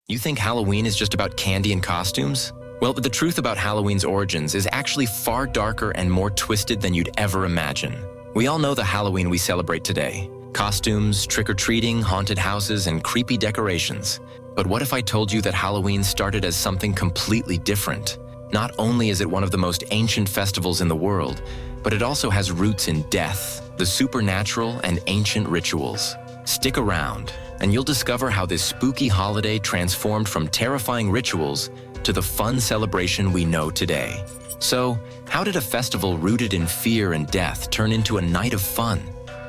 You think Halloween is just about candy and costumes? Well, the truth about Halloween's origins is actually far darker and more twisted than you'd ever imagine. We all know the Halloween we celebrate today. Costumes, trick-or-treating, haunted houses, and creepy decorations. But what if I told you that Halloween started as something completely different? Not only is it one of the most ancient festivals in the world, but it also has roots in death, the supernatural, and ancient rituals. Stick around, and you'll discover how this spooky holiday transformed from terrifying rituals to the fun celebration we know today. So, how did a festival rooted in fear and death turn into a night of fun?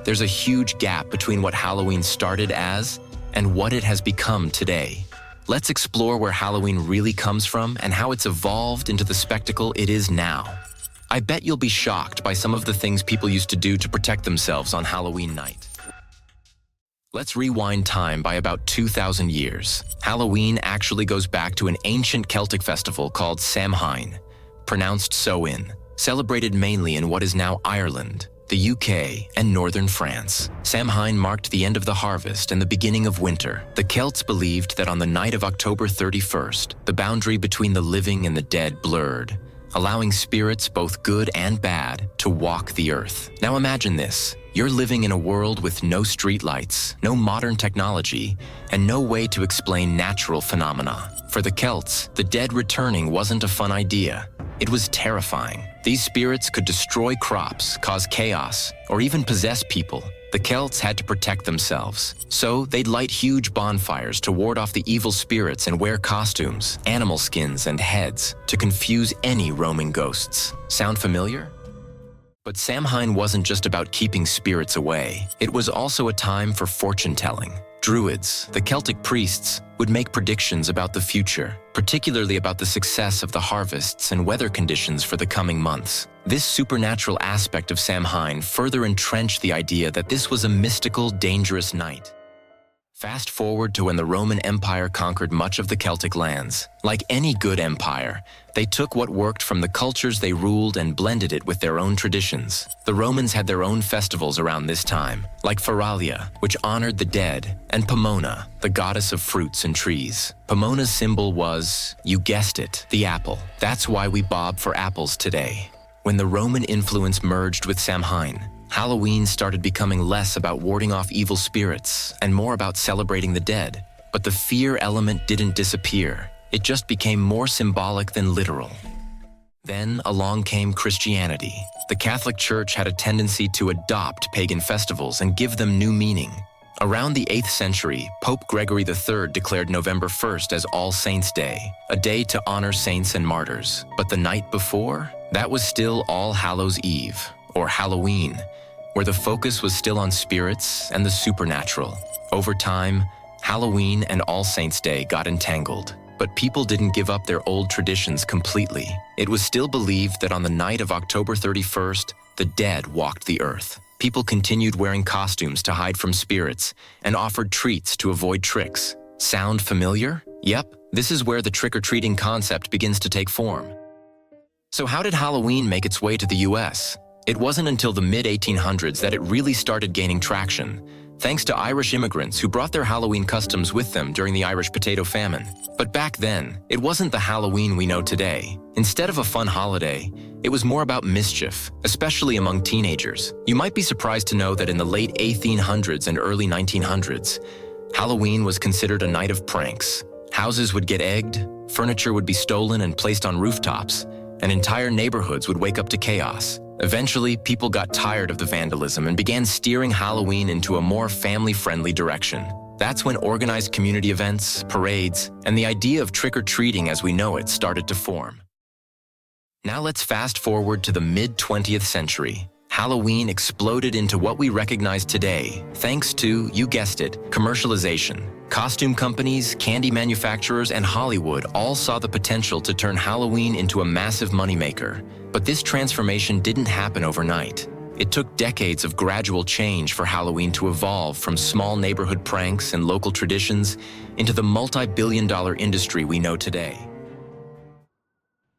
There's a huge gap between what Halloween started as and what it has become today. Let's explore where Halloween really comes from and how it's evolved into the spectacle it is now. I bet you'll be shocked by some of the things people used to do to protect themselves on Halloween night. Let's rewind time by about 2,000 years. Halloween actually goes back to an ancient Celtic festival called Samhain, pronounced Samhain, celebrated mainly in what is now Ireland, the UK, and northern France. Samhain marked the end of the harvest and the beginning of winter. The Celts believed that on the night of October 31st, the boundary between the living and the dead blurred, allowing spirits, both good and bad, to walk the earth. Now imagine this. You're living in a world with no streetlights, no modern technology, and no way to explain natural phenomena. For the Celts, the dead returning wasn't a fun idea. It was terrifying. These spirits could destroy crops, cause chaos, or even possess people. The Celts had to protect themselves, so they'd light huge bonfires to ward off the evil spirits and wear costumes, animal skins, and heads to confuse any roaming ghosts. Sound familiar? But Samhain wasn't just about keeping spirits away. It was also a time for fortune-telling. Druids, the Celtic priests, would make predictions about the future, particularly about the success of the harvests and weather conditions for the coming months. This supernatural aspect of Samhain further entrenched the idea that this was a mystical, dangerous night. Fast forward to when the Roman Empire conquered much of the Celtic lands. Like any good empire, they took what worked from the cultures they ruled and blended it with their own traditions. The Romans had their own festivals around this time, like Feralia, which honored the dead, and Pomona, the goddess of fruits and trees. Pomona's symbol was, you guessed it, the apple. That's why we bob for apples today. When the Roman influence merged with Samhain, Halloween started becoming less about warding off evil spirits and more about celebrating the dead. But the fear element didn't disappear. It just became more symbolic than literal. Then along came Christianity. The Catholic Church had a tendency to adopt pagan festivals and give them new meaning. Around the 8th century, Pope Gregory III declared November 1st as All Saints' Day, a day to honor saints and martyrs. But the night before, that was still All Hallows' Eve, or Halloween, where the focus was still on spirits and the supernatural. Over time, Halloween and All Saints' Day got entangled, but people didn't give up their old traditions completely. It was still believed that on the night of October 31st, the dead walked the earth. People continued wearing costumes to hide from spirits and offered treats to avoid tricks. Sound familiar? Yep, this is where the trick-or-treating concept begins to take form. So how did Halloween make its way to the US? It wasn't until the mid-1800s that it really started gaining traction, thanks to Irish immigrants who brought their Halloween customs with them during the Irish potato famine. But back then, it wasn't the Halloween we know today. Instead of a fun holiday, it was more about mischief, especially among teenagers. You might be surprised to know that in the late 1800s and early 1900s, Halloween was considered a night of pranks. Houses would get egged, furniture would be stolen and placed on rooftops, and entire neighborhoods would wake up to chaos. Eventually, people got tired of the vandalism and began steering Halloween into a more family-friendly direction. That's when organized community events, parades, and the idea of trick-or-treating as we know it started to form. Now let's fast forward to the mid-20th century. Halloween exploded into what we recognize today, thanks to, you guessed it, commercialization. Costume companies, candy manufacturers, and Hollywood all saw the potential to turn Halloween into a massive moneymaker. But this transformation didn't happen overnight. It took decades of gradual change for Halloween to evolve from small neighborhood pranks and local traditions into the multi-billion-dollar industry we know today.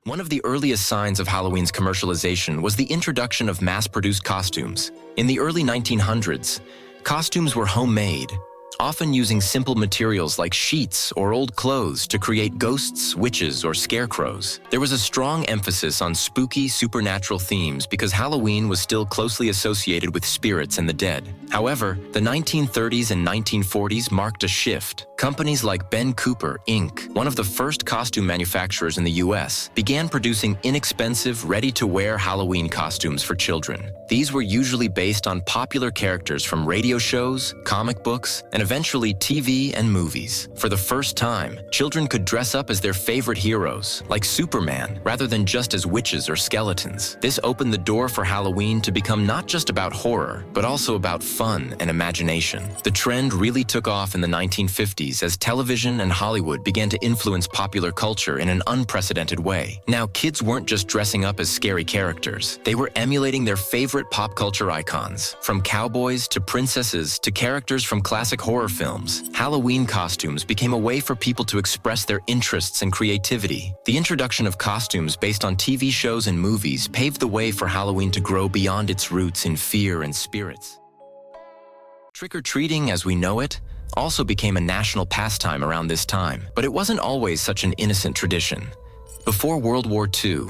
One of the earliest signs of Halloween's commercialization was the introduction of mass-produced costumes. In the early 1900s, costumes were homemade, often using simple materials like sheets or old clothes to create ghosts, witches, or scarecrows. There was a strong emphasis on spooky, supernatural themes because Halloween was still closely associated with spirits and the dead. However, the 1930s and 1940s marked a shift. Companies like Ben Cooper, Inc., one of the first costume manufacturers in the US, began producing inexpensive, ready-to-wear Halloween costumes for children. These were usually based on popular characters from radio shows, comic books, and eventually TV and movies. For the first time, children could dress up as their favorite heroes, like Superman, rather than just as witches or skeletons. This opened the door for Halloween to become not just about horror, but also about fun and imagination. The trend really took off in the 1950s as television and Hollywood began to influence popular culture in an unprecedented way. Now, kids weren't just dressing up as scary characters. They were emulating their favorite pop culture icons. From cowboys to princesses to characters from classic horror films, Halloween costumes became a way for people to express their interests and creativity. The introduction of costumes based on TV shows and movies paved the way for Halloween to grow beyond its roots in fear and spirits. Trick-or-treating, as we know it, also became a national pastime around this time, but it wasn't always such an innocent tradition. Before World War II,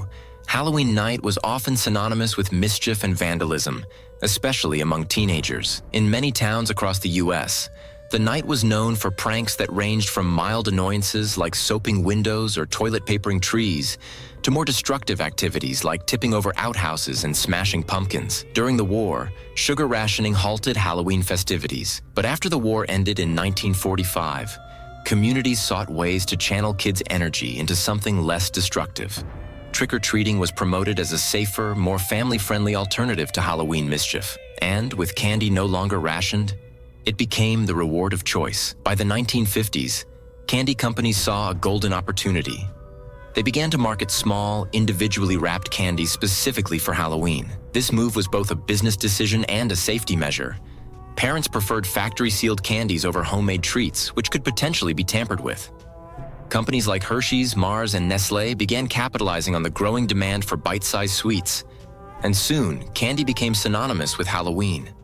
Halloween night was often synonymous with mischief and vandalism, especially among teenagers. In many towns across the US, the night was known for pranks that ranged from mild annoyances like soaping windows or toilet papering trees to more destructive activities like tipping over outhouses and smashing pumpkins. During the war, sugar rationing halted Halloween festivities. But after the war ended in 1945, communities sought ways to channel kids' energy into something less destructive. Trick-or-treating was promoted as a safer, more family-friendly alternative to Halloween mischief. And with candy no longer rationed, it became the reward of choice. By the 1950s, candy companies saw a golden opportunity. They began to market small, individually wrapped candies specifically for Halloween. This move was both a business decision and a safety measure. Parents preferred factory-sealed candies over homemade treats, which could potentially be tampered with. Companies like Hershey's, Mars, and Nestlé began capitalizing on the growing demand for bite-sized sweets. And soon, candy became synonymous with Halloween.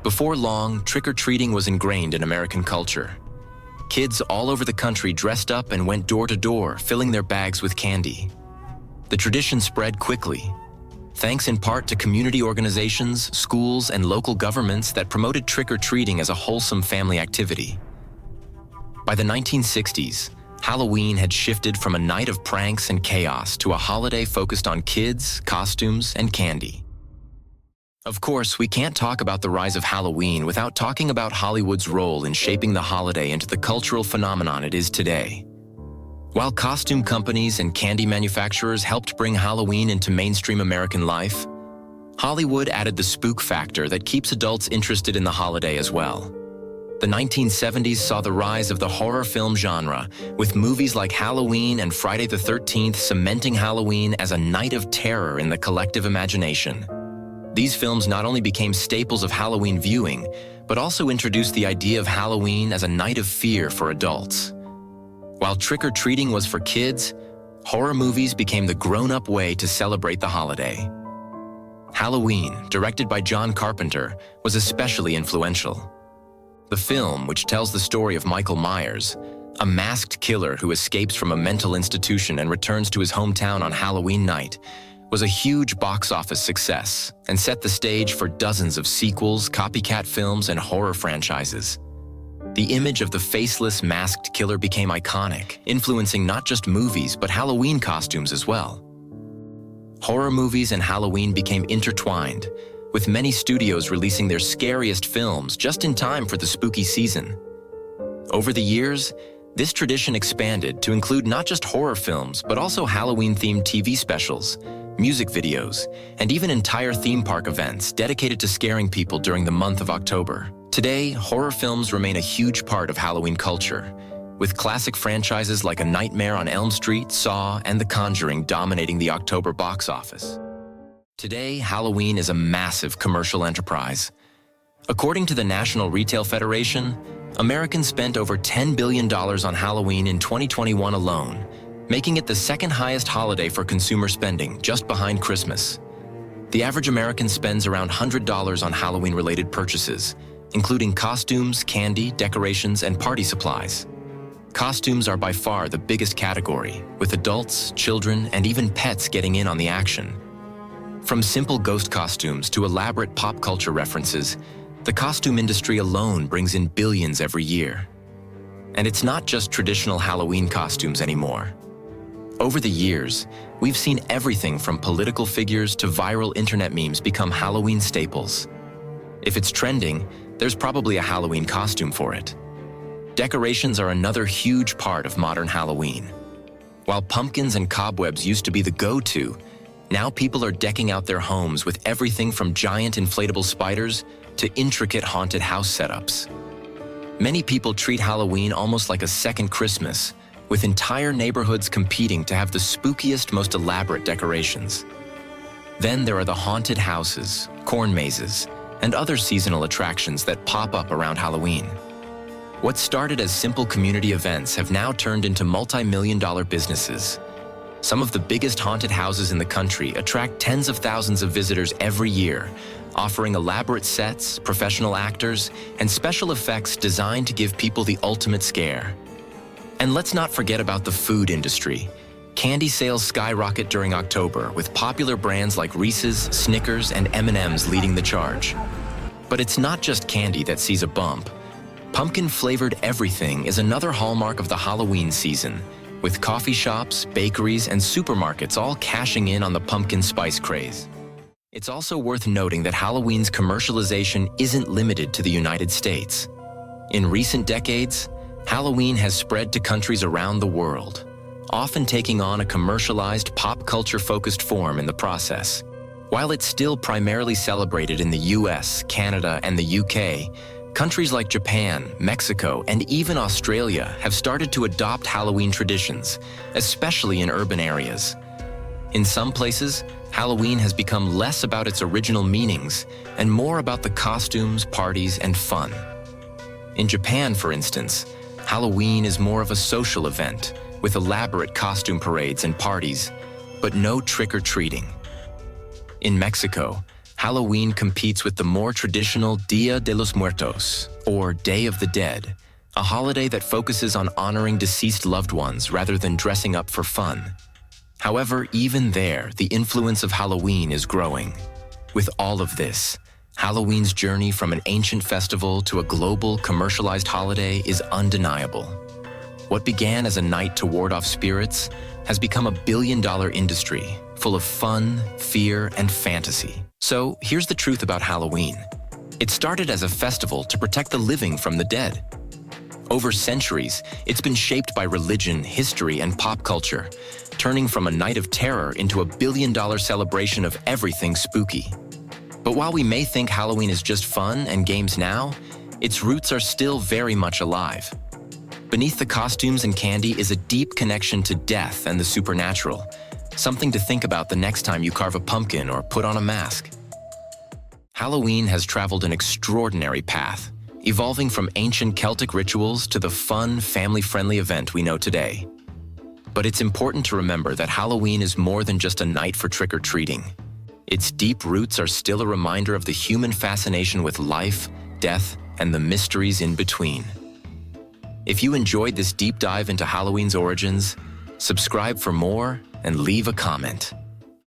Before long, trick-or-treating was ingrained in American culture. Kids all over the country dressed up and went door to door, filling their bags with candy. The tradition spread quickly, thanks in part to community organizations, schools, and local governments that promoted trick-or-treating as a wholesome family activity. By the 1960s, Halloween had shifted from a night of pranks and chaos to a holiday focused on kids, costumes, and candy. Of course, we can't talk about the rise of Halloween without talking about Hollywood's role in shaping the holiday into the cultural phenomenon it is today. While costume companies and candy manufacturers helped bring Halloween into mainstream American life, Hollywood added the spook factor that keeps adults interested in the holiday as well. The 1970s saw the rise of the horror film genre, with movies like Halloween and Friday the 13th cementing Halloween as a night of terror in the collective imagination. These films not only became staples of Halloween viewing, but also introduced the idea of Halloween as a night of fear for adults. While trick-or-treating was for kids, horror movies became the grown-up way to celebrate the holiday. Halloween, directed by John Carpenter, was especially influential. The film, which tells the story of Michael Myers, a masked killer who escapes from a mental institution and returns to his hometown on Halloween night, was a huge box office success and set the stage for dozens of sequels, copycat films, and horror franchises. The image of the faceless, masked killer became iconic, influencing not just movies, but Halloween costumes as well. Horror movies and Halloween became intertwined, with many studios releasing their scariest films just in time for the spooky season. Over the years, this tradition expanded to include not just horror films, but also Halloween-themed TV specials, music videos, and even entire theme park events dedicated to scaring people during the month of October. Today, horror films remain a huge part of Halloween culture, with classic franchises like A Nightmare on Elm Street, Saw, and The Conjuring dominating the October box office. Today, Halloween is a massive commercial enterprise. According to the National Retail Federation, Americans spent over $10 billion on Halloween in 2021 alone, making it the second highest holiday for consumer spending, just behind Christmas. The average American spends around $100 on Halloween-related purchases, including costumes, candy, decorations, and party supplies. Costumes are by far the biggest category, with adults, children, and even pets getting in on the action. From simple ghost costumes to elaborate pop culture references, the costume industry alone brings in billions every year. And it's not just traditional Halloween costumes anymore. Over the years, we've seen everything from political figures to viral internet memes become Halloween staples. If it's trending, there's probably a Halloween costume for it. Decorations are another huge part of modern Halloween. While pumpkins and cobwebs used to be the go-to, now people are decking out their homes with everything from giant inflatable spiders to intricate haunted house setups. Many people treat Halloween almost like a second Christmas, with entire neighborhoods competing to have the spookiest, most elaborate decorations. Then there are the haunted houses, corn mazes, and other seasonal attractions that pop up around Halloween. What started as simple community events have now turned into multi-million-dollar businesses. Some of the biggest haunted houses in the country attract tens of thousands of visitors every year, offering elaborate sets, professional actors, and special effects designed to give people the ultimate scare. And let's not forget about the food industry. Candy sales skyrocket during October, with popular brands like Reese's, Snickers, and M&M's leading the charge. But it's not just candy that sees a bump. Pumpkin-flavored everything is another hallmark of the Halloween season, with coffee shops, bakeries, and supermarkets all cashing in on the pumpkin spice craze. It's also worth noting that Halloween's commercialization isn't limited to the United States. In recent decades, Halloween has spread to countries around the world, often taking on a commercialized, pop culture-focused form in the process. While it's still primarily celebrated in the US, Canada, and the UK, countries like Japan, Mexico, and even Australia have started to adopt Halloween traditions, especially in urban areas. In some places, Halloween has become less about its original meanings and more about the costumes, parties, and fun. In Japan, for instance, Halloween is more of a social event with elaborate costume parades and parties, but no trick-or-treating. In Mexico, Halloween competes with the more traditional Dia de los Muertos, or Day of the Dead, a holiday that focuses on honoring deceased loved ones rather than dressing up for fun. However, even there, the influence of Halloween is growing. With all of this, Halloween's journey from an ancient festival to a global, commercialized holiday is undeniable. What began as a night to ward off spirits has become a billion-dollar industry full of fun, fear, and fantasy. So here's the truth about Halloween. It started as a festival to protect the living from the dead. Over centuries, it's been shaped by religion, history, and pop culture, turning from a night of terror into a billion-dollar celebration of everything spooky. But while we may think Halloween is just fun and games now, its roots are still very much alive. Beneath the costumes and candy is a deep connection to death and the supernatural, something to think about the next time you carve a pumpkin or put on a mask. Halloween has traveled an extraordinary path, evolving from ancient Celtic rituals to the fun, family-friendly event we know today. But it's important to remember that Halloween is more than just a night for trick-or-treating. Its deep roots are still a reminder of the human fascination with life, death, and the mysteries in between. If you enjoyed this deep dive into Halloween's origins, subscribe for more and leave a comment.